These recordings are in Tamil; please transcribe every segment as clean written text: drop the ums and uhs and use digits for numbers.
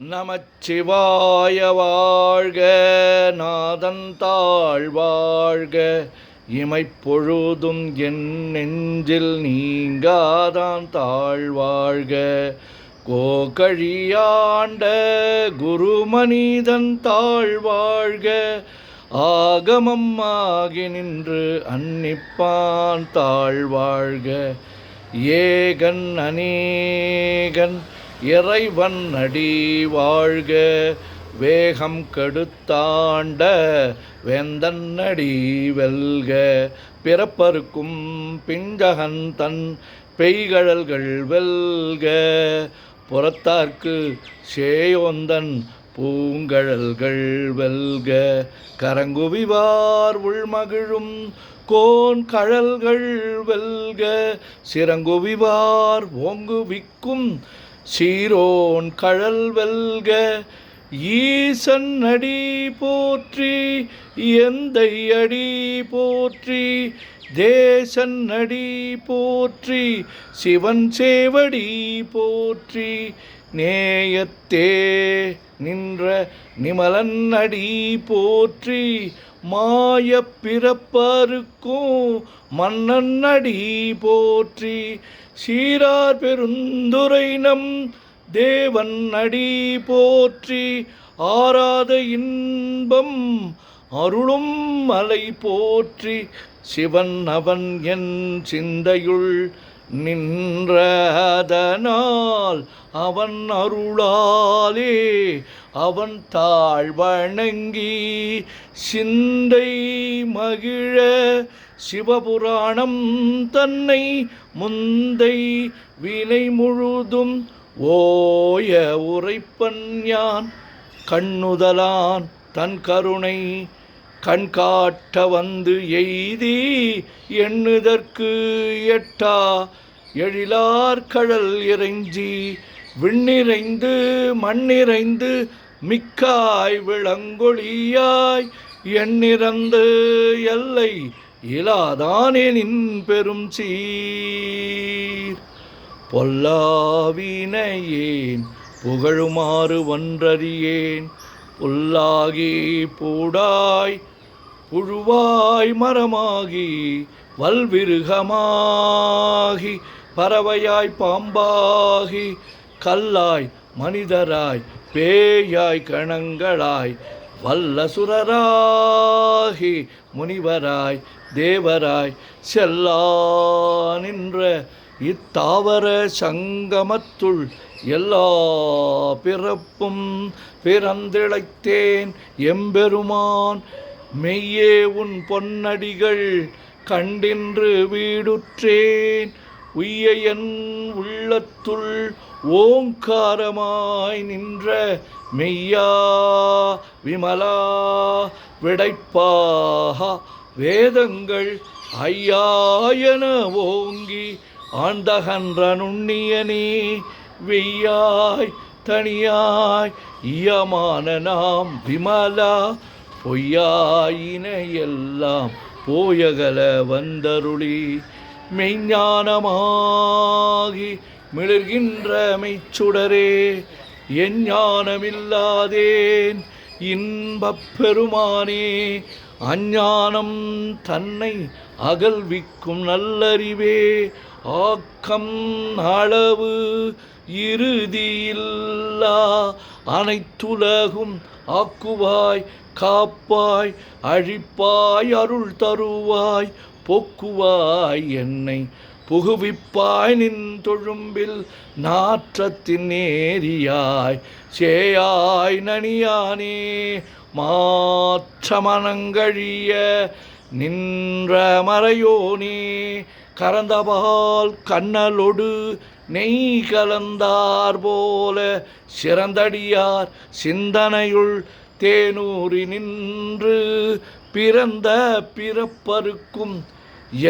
நமச்சிவாய வாழ்க, நாதன் தாழ் வாழ்க, இமைப்பொழுதும் என் நெஞ்சில் நீங்காதான் தாழ் வாழ்க. கோகழியாண்ட குருமனிதன் தாழ் வாழ்க, ஆகமம் ஆகி நின்று அன்னிப்பான் தாழ் வாழ்க. ஏகன் அநேகன் இறைவன் அடி வாழ்க, வேகம் கெடுத்தாண்ட வேந்தன் அடி வெல்க. பிறப்பருக்கும் பிஞ்சகன் தன் பெய்கழல்கள் வெல்க, புறத்தார்க்கு சேயோந்தன் பூங்கழல்கள் வெல்க. கரங்குவிவார் உள்மகிழும் கோன் கழல்கள் வெல்க, சிறங்குவிவார் ஓங்குவிக்கும் சீரோன் கழல் வெல்க. ஈசன் அடி போற்றி, எந்தை அடி போற்றி, தேசன் அடி போற்றி, சிவன் சேவடி போற்றி. நேயத்தே நின்ற நிமலன் அடி போற்றி, மாயப் பிறப்பருக்கும் மன்னன் அடி போற்றி. சீரார் பெருந்துரை நம் தேவன் அடி போற்றி, ஆராத இன்பம் அருளும் மலை போற்றி. சிவன் அவன் என் சிந்தையுள் நின்றதனால் அவன் அருளாலே அவன் தாழ் வணங்கி சிந்தை மகிழ சிவபுராணம் தன்னை முந்தை வினை முழுதும் ஓய உரைப்பன் யான். கண்ணுதலான் தன் கருணை கண்காட்ட வந்து எய்தி எண்ணுதற்கு எட்டா எழிலார் கழல் இறைஞ்சி விண்ணிறைந்து மண்ணிறைந்து மிக்காய் விளங்கொழியாய் எண்ணிறந்து எல்லை இலாதானேனின் பெரும் சீர். பொல்லாவினையேன் புகழுமாறு ஒன்றறியேன், புல்லாகி பூடாய் புழுவாய் மரமாகி வல்விருகமாகி பறவையாய் பாம்பாகி கல்லாய் மனிதராய் பேயாய் கணங்களாய் வல்லசுரராகி முனிவராய் தேவராய் செல்லா நின்ற இத்தாவர சங்கமத்துள் எல்லா பிறப்பும் பிறந்திழைத்தேன் எம்பெருமான். மெய்யே உன் பொன்னடிகள் கண்டின்று வீடுற்றேன், உய்ய என் உள்ளத்துள் ஓங்காரமாய் நின்ற மெய்யா விமலா விடைப்பாக வேதங்கள் ஐயாயன ஓங்கி ஆண்டகன்ற நுண்ணியனே. வெய்யாய் தனியாய் இயமான நாம் விமலா, பொய்யாயின எல்லாம் போயகல வந்தருளி மெய்ஞானமாகி மிளர்கின்ற மெய்ச்சுடரே. எஞ்ஞானமில்லாதேன் இன்பப் பெருமானே, அஞ்ஞானம் தன்னை அகல்விக்கும் நல்லறிவே. ஆக்கம் அளவு இறுதியில்லா அனைத்துலகும் ஆக்குவாய் காப்பாய் அழிப்பாய் அருள் தருவாய் போக்குவாய் என்னை புகுவிப்பாய் நின் தொழும்பில் நாற்றத்தின் நேரியாய் சேயாய் நனியானே. மாற்றமனங்கழிய நின்ற மறையோனே, கரந்தபால் கண்ணலொடு நெய் கலந்தார் போல சிறந்தடியார் சிந்தனையுள் தேனூறி நின்று பிறந்த பிறப்பருக்கும்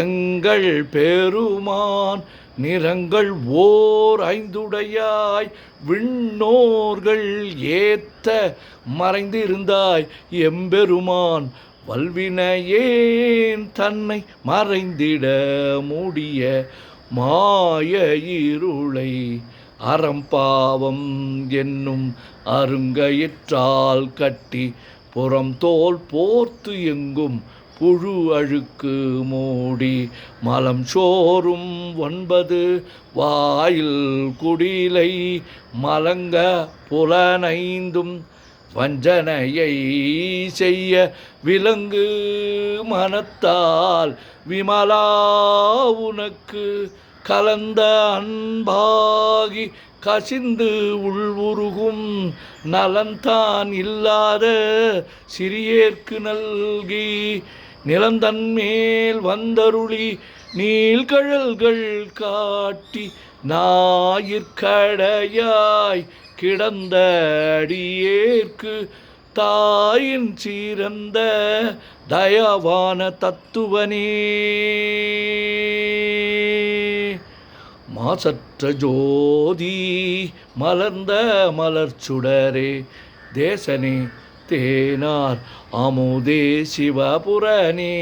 எங்கள் பெருமான். நிறங்கள் ஓர் ஐந்துடையாய் விண்ணோர்கள் ஏத்த மறைந்திருந்தாய் எம்பெருமான். வல்வினையேன் தன்னை மறைந்திட மூடிய மாய இருளை அறம்பாவம் என்னும் அருங்கயிற்றால் கட்டி புறம் தோல் போர்த்து எங்கும் புழு அழுக்கு மூடி மலம் சோறும் 9 வாயில் குடிலை மலங்க புலனைந்தும் வஞ்சனையை செய்ய விலங்கு மனத்தால் விமலா உனக்கு கலந்த அன்பாகி கசிந்து உள்வுருகும் நலன்தான் இல்லாத சிறியேற்கு நல்கி நிலந்தன்மேல் வந்தருளி நீள்கழல்கள் காட்டி ஞாயிற்கடையாய் கிடந்த அடியேற்கு தாயின் சிறந்த தயவான தத்துவனே. மாசற்ற ஜோதி மலர்ந்த மலர்ச்சுடரே தேசனே தேனார் அமுதே சிவபுரனே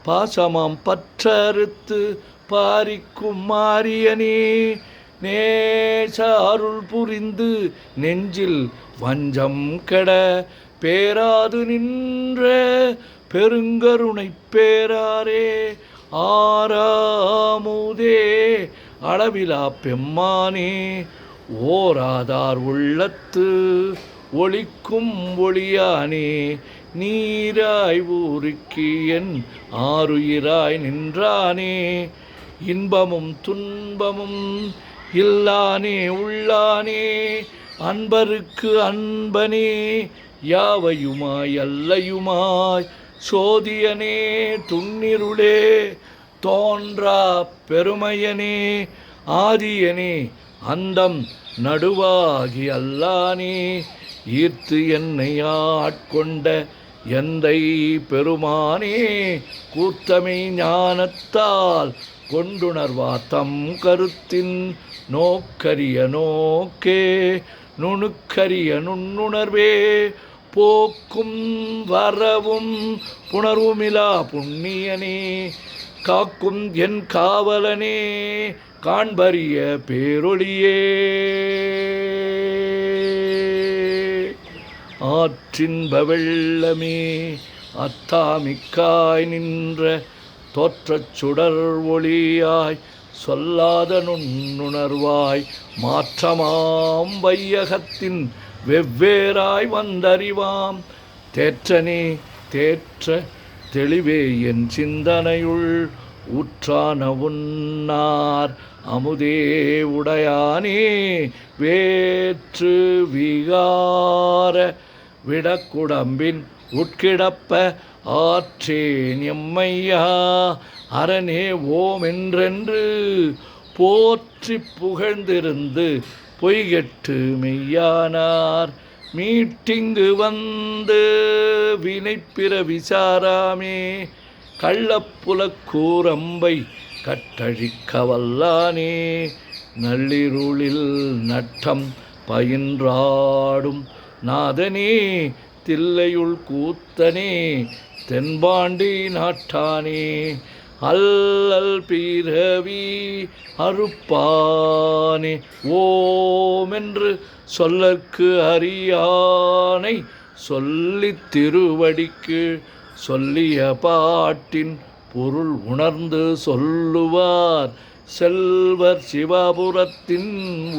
பாசமாம் பற்றறுத்து பாரிக்கும் மாரியனே நேச அருள் புரிந்து நெஞ்சில் வஞ்சம் கெட பேராது நின்ற பெருங்கருணை பேராரே ஆறாமுதே அளவிலா பெம்மானே ஓராதார் உள்ளத்து ஒளிக்கும் ஒளியானே நீராய் ஊருக்கு என் ஆருயிராய் நின்றானே இன்பமும் துன்பமும் இல்லானே உள்ளானே அன்பருக்கு அன்பனே யாவையுமாய் அல்லையுமாய் சோதியனே துன்னிருளே தோன்றா பெருமையனே ஆதியனே அந்தம் நடுவாகி அல்லானே ஈர்த்து என்னை ஆட்கொண்ட எந்தை பெருமானே கூத்தமை ஞானத்தால் கொண்டுணர்வார் தம் கருத்தின் நோக்கரிய நோக்கே நுணுக்கரிய நுண்ணுணர்வே போக்கும் வரவும் புணர்வுமிலா புண்ணியனே காக்கும் என் காவலனே காண்பரிய பேரொளியே ஆற்றின்ப வெள்ளமே அத்தாமிக்காய் நின்ற தோற்றச் சுடர் ஒளியாய் சொல்லாத நுண்ணுணர்வாய் மாற்றமாம் வையகத்தின் வெவ்வேறாய் வந்தறிவாம் தேற்றனே தேற்ற தெளிவே என் சிந்தனையுள் ஊற்றான உன்னார் அமுதே உடையானே வேற்று விகார விடக்குடம்பின் உட்கிடப்ப ஆற்றேன் எம்மையா அரணே ஓம் என்றென்று போற்றி புகழ்ந்திருந்து பொய்கெட்டு மெய்யானார் மீட்டிங்கு வந்து வினைப்பிற விசாராமே கள்ளப்புலக் கூரம்பை கட்டழிக்க வல்லானே நள்ளிருளில் நட்டம் பயின்றாடும் நாதனே தில்லையுள் கூத்தனே தென்பாண்டி நாட்டானே அல்லல் பிறவி அறுப்பானே ஓமென்று சொல்லற்கு அறியானை சொல்லித் திருவடிக்கு சொல்லிய பாட்டின் பொருள் உணர்ந்து சொல்லுவார் செல்வர் சிவபுரத்தின்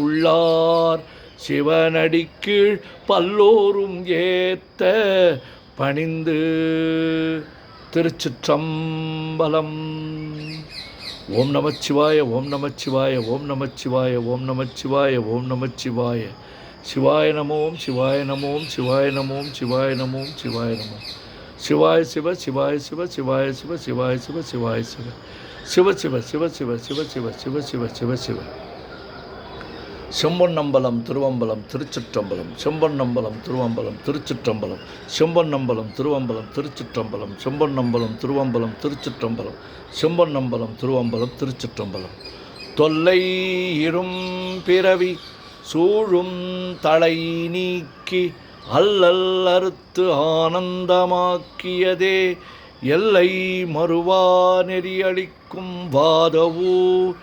உள்ளார் சிவனடிக்கீழ் பல்லோரும் ஏத்த பணிந்து. திருச்சிற்றம்பலம். ஓம் நமச்சிவாய ஓம் நமச்சிவாய ஓம் நமச்சிவாய ஓம் நமச்சிவாய ஓம் நமச்சிவாய. சிவாய நமோம் சிவாய நமோம் சிவாய நமோம் சிவாய நமோம் சிவாய நமோம். சிவாய சிவ சிவாய சிவ சிவாய சிவ சிவாய சிவ சிவாய சிவ சிவ சிவ சிவ சிவ சிவ சிவ சிவ சிவ சிவ சிவ. செம்பொன்னம்பலம் திருவம்பலம் திருச்சிற்றம்பலம். செம்பொன்னம்பலம் திருவம்பலம் திருச்சிற்றம்பலம். செம்பொன்னம்பலம் திருவம்பலம் திருச்சிற்றம்பலம். செம்பொன்னம்பலம் திருவம்பலம் திருச்சிற்றம்பலம். செம்பொன்னம்பலம் திருவம்பலம் திருச்சிற்றம்பலம். தொல்லை இரும் பிறவி சூழும் தலை நீக்கி அல்லல் அறுத்து ஆனந்தமாக்கியதே எல்லை மறுவா நெறியளிக்கும் வாதவூர்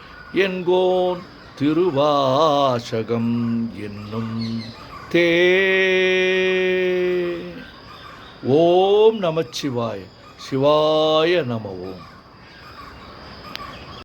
என்கோன் திருவாசகம் என்னும் தே. ஓம் நமச்சிவாய. சிவாய நம ஓம்.